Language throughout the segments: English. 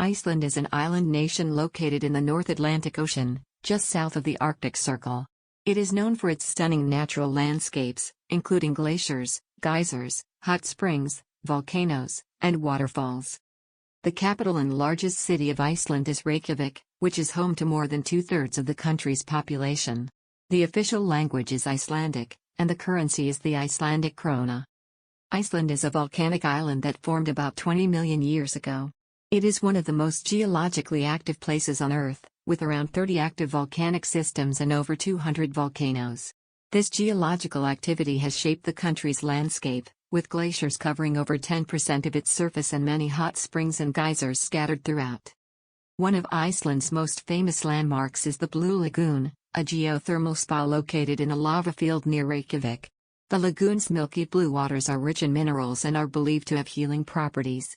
Iceland is an island nation located in the North Atlantic Ocean, just south of the Arctic Circle. It is known for its stunning natural landscapes, including glaciers, geysers, hot springs, volcanoes, and waterfalls. The capital and largest city of Iceland is Reykjavik, which is home to more than two-thirds of the country's population. The official language is Icelandic, and the currency is the Icelandic krona. Iceland is a volcanic island that formed about 20 million years ago. It is one of the most geologically active places on Earth, with around 30 active volcanic systems and over 200 volcanoes. This geological activity has shaped the country's landscape, with glaciers covering over 10% of its surface and many hot springs and geysers scattered throughout. One of Iceland's most famous landmarks is the Blue Lagoon, a geothermal spa located in a lava field near Reykjavik. The lagoon's milky blue waters are rich in minerals and are believed to have healing properties.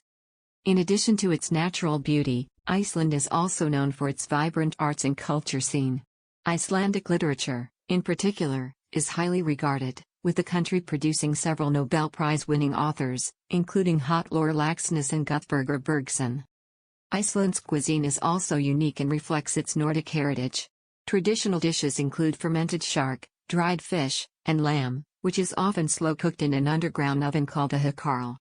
In addition to its natural beauty, Iceland is also known for its vibrant arts and culture scene. Icelandic literature, in particular, is highly regarded, with the country producing several Nobel Prize-winning authors, including Hallur Laxness and Guðbergur Bergsson. Iceland's cuisine is also unique and reflects its Nordic heritage. Traditional dishes include fermented shark, dried fish, and lamb, which is often slow-cooked in an underground oven called a hakarl.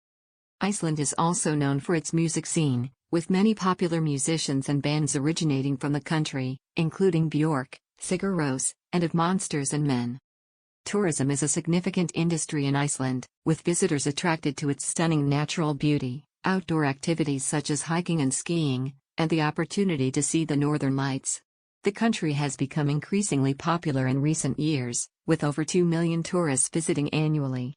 Iceland is also known for its music scene, with many popular musicians and bands originating from the country, including Björk, Sigur Rós, and of Monsters and Men. Tourism is a significant industry in Iceland, with visitors attracted to its stunning natural beauty, outdoor activities such as hiking and skiing, and the opportunity to see the northern lights. The country has become increasingly popular in recent years, with over 2 million tourists visiting annually.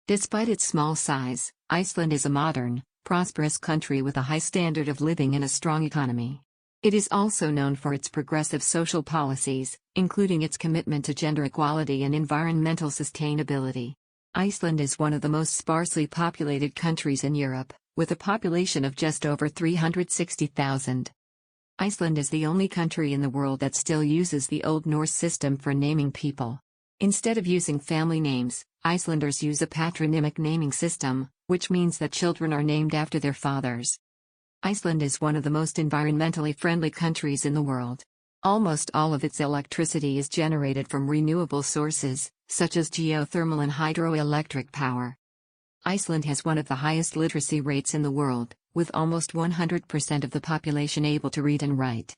Despite its small size, Iceland is a modern, prosperous country with a high standard of living and a strong economy. It is also known for its progressive social policies, including its commitment to gender equality and environmental sustainability. Iceland is one of the most sparsely populated countries in Europe, with a population of just over 360,000. Iceland is the only country in the world that still uses the Old Norse system for naming people. Instead of using family names, Icelanders use a patronymic naming system, which means that children are named after their fathers. Iceland is one of the most environmentally friendly countries in the world. Almost all of its electricity is generated from renewable sources, such as geothermal and hydroelectric power. Iceland has one of the highest literacy rates in the world, with almost 100% of the population able to read and write.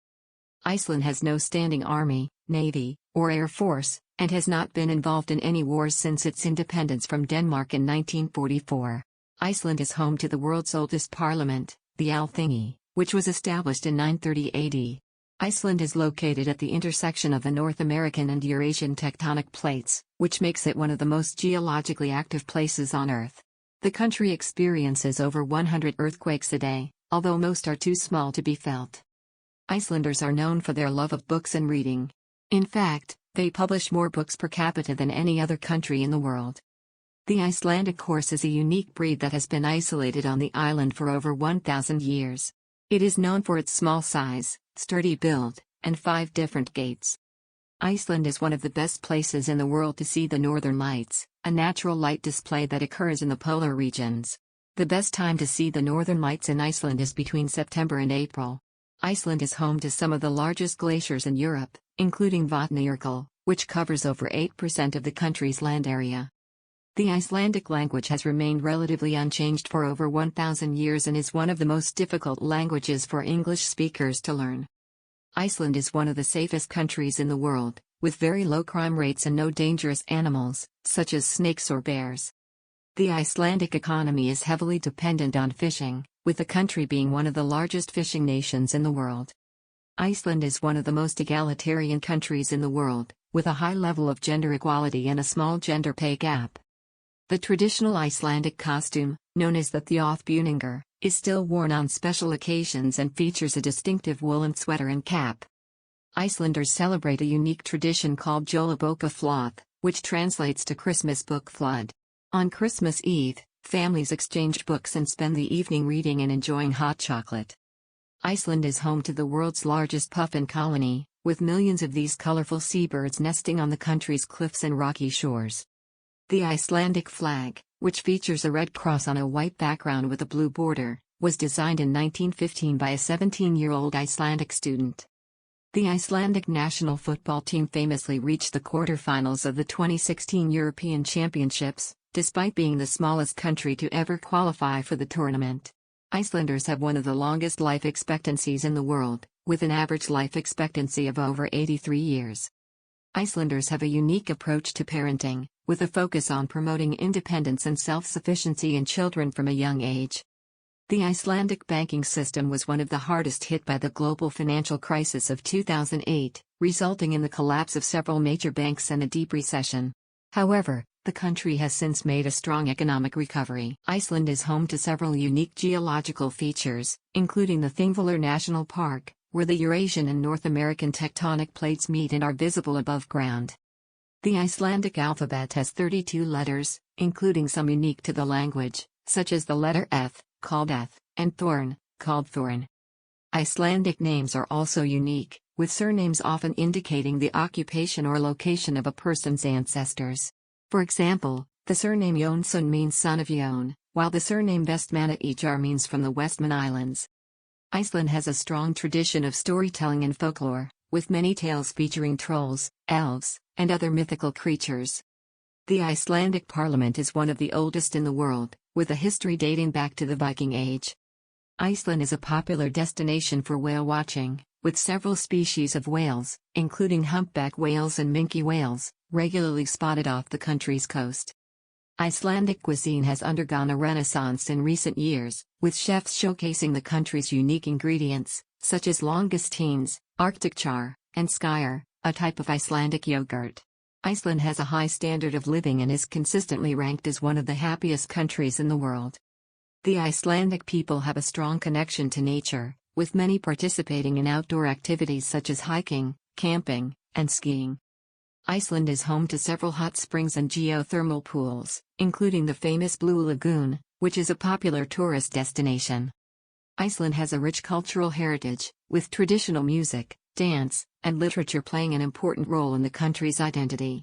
Iceland has no standing army, navy, or air force, and has not been involved in any wars since its independence from Denmark in 1944. Iceland is home to the world's oldest parliament, the Alþingi, which was established in 930 AD. Iceland is located at the intersection of the North American and Eurasian tectonic plates, which makes it one of the most geologically active places on Earth. The country experiences over 100 earthquakes a day, although most are too small to be felt. Icelanders are known for their love of books and reading. In fact, they publish more books per capita than any other country in the world. The Icelandic horse is a unique breed that has been isolated on the island for over 1,000 years. It is known for its small size, sturdy build, and 5 different gaits. Iceland is one of the best places in the world to see the Northern Lights, a natural light display that occurs in the polar regions. The best time to see the Northern Lights in Iceland is between September and April. Iceland is home to some of the largest glaciers in Europe, including Vatnajökull, which covers over 8% of the country's land area. The Icelandic language has remained relatively unchanged for over 1,000 years and is one of the most difficult languages for English speakers to learn. Iceland is one of the safest countries in the world, with very low crime rates and no dangerous animals, such as snakes or bears. The Icelandic economy is heavily dependent on fishing, with the country being one of the largest fishing nations in the world. Iceland is one of the most egalitarian countries in the world, with a high level of gender equality and a small gender pay gap. The traditional Icelandic costume, known as the Þjóðbúningur, is still worn on special occasions and features a distinctive woolen sweater and cap. Icelanders celebrate a unique tradition called Jólabókaflóð, which translates to Christmas book flood. On Christmas Eve, families exchange books and spend the evening reading and enjoying hot chocolate. Iceland is home to the world's largest puffin colony, with millions of these colorful seabirds nesting on the country's cliffs and rocky shores. The Icelandic flag, which features a red cross on a white background with a blue border, was designed in 1915 by a 17-year-old Icelandic student. The Icelandic national football team famously reached the quarterfinals of the 2016 European Championships, despite being the smallest country to ever qualify for the tournament. Icelanders have one of the longest life expectancies in the world, with an average life expectancy of over 83 years. Icelanders have a unique approach to parenting, with a focus on promoting independence and self-sufficiency in children from a young age. The Icelandic banking system was one of the hardest hit by the global financial crisis of 2008, resulting in the collapse of several major banks and a deep recession. However, the country has since made a strong economic recovery. Iceland is home to several unique geological features, including the Thingvellir National Park, where the Eurasian and North American tectonic plates meet and are visible above ground. The Icelandic alphabet has 32 letters, including some unique to the language, such as the letter Th, called Eth, and Thorn, called Thorn. Icelandic names are also unique, with surnames often indicating the occupation or location of a person's ancestors. For example, the surname Jónsson means son of Jón, while the surname Vestmannaeyjar means from the Westman Islands. Iceland has a strong tradition of storytelling and folklore, with many tales featuring trolls, elves, and other mythical creatures. The Icelandic parliament is one of the oldest in the world, with a history dating back to the Viking Age. Iceland is a popular destination for whale watching, with several species of whales, including humpback whales and minke whales, regularly spotted off the country's coast. Icelandic cuisine has undergone a renaissance in recent years, with chefs showcasing the country's unique ingredients, such as langoustines, Arctic char, and skyr, a type of Icelandic yogurt. Iceland has a high standard of living and is consistently ranked as one of the happiest countries in the world. The Icelandic people have a strong connection to nature, with many participating in outdoor activities such as hiking, camping, and skiing. Iceland is home to several hot springs and geothermal pools, including the famous Blue Lagoon, which is a popular tourist destination. Iceland has a rich cultural heritage, with traditional music, dance, and literature playing an important role in the country's identity.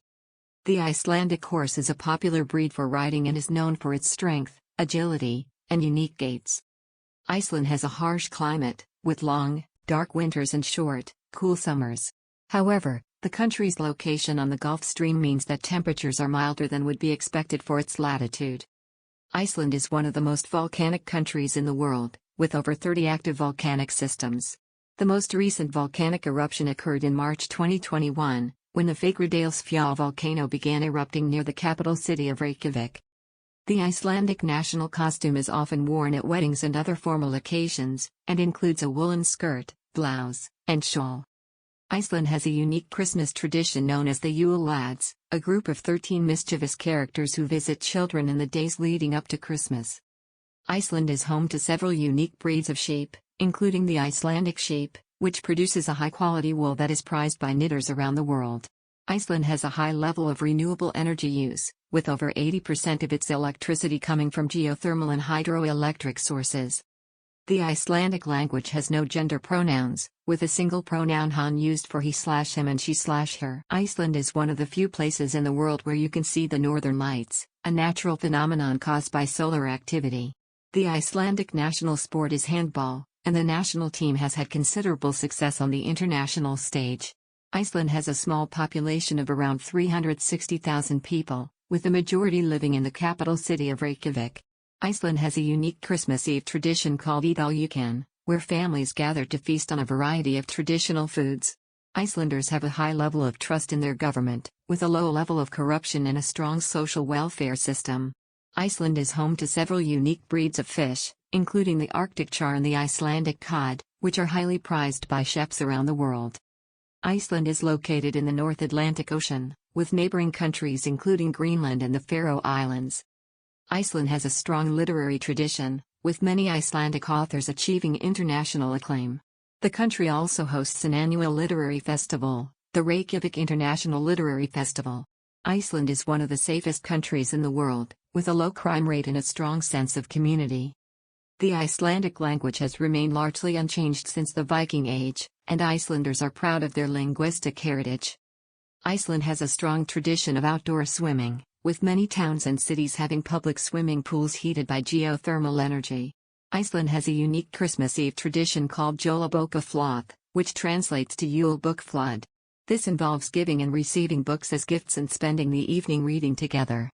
The Icelandic horse is a popular breed for riding and is known for its strength, agility, and unique gaits. Iceland has a harsh climate, with long, dark winters and short, cool summers. However, the country's location on the Gulf Stream means that temperatures are milder than would be expected for its latitude. Iceland is one of the most volcanic countries in the world, with over 30 active volcanic systems. The most recent volcanic eruption occurred in March 2021, when the Fagradalsfjall volcano began erupting near the capital city of Reykjavik. The Icelandic national costume is often worn at weddings and other formal occasions, and includes a woolen skirt, blouse, and shawl. Iceland has a unique Christmas tradition known as the Yule Lads, a group of 13 mischievous characters who visit children in the days leading up to Christmas. Iceland is home to several unique breeds of sheep, including the Icelandic sheep, which produces a high-quality wool that is prized by knitters around the world. Iceland has a high level of renewable energy use, with over 80% of its electricity coming from geothermal and hydroelectric sources. The Icelandic language has no gender pronouns, with a single pronoun han used for he/him and she/her. Iceland is one of the few places in the world where you can see the northern lights, a natural phenomenon caused by solar activity. The Icelandic national sport is handball, and the national team has had considerable success on the international stage. Iceland has a small population of around 360,000 people, with the majority living in the capital city of Reykjavik. Iceland has a unique Christmas Eve tradition called Eidaljukan, where families gather to feast on a variety of traditional foods. Icelanders have a high level of trust in their government, with a low level of corruption and a strong social welfare system. Iceland is home to several unique breeds of fish, including the Arctic char and the Icelandic cod, which are highly prized by chefs around the world. Iceland is located in the North Atlantic Ocean, with neighboring countries including Greenland and the Faroe Islands. Iceland has a strong literary tradition, with many Icelandic authors achieving international acclaim. The country also hosts an annual literary festival, the Reykjavik International Literary Festival. Iceland is one of the safest countries in the world, with a low crime rate and a strong sense of community. The Icelandic language has remained largely unchanged since the Viking Age, and Icelanders are proud of their linguistic heritage. Iceland has a strong tradition of outdoor swimming, with many towns and cities having public swimming pools heated by geothermal energy. Iceland has a unique Christmas Eve tradition called Jólabókaflóð, which translates to Yule Book Flood. This involves giving and receiving books as gifts and spending the evening reading together.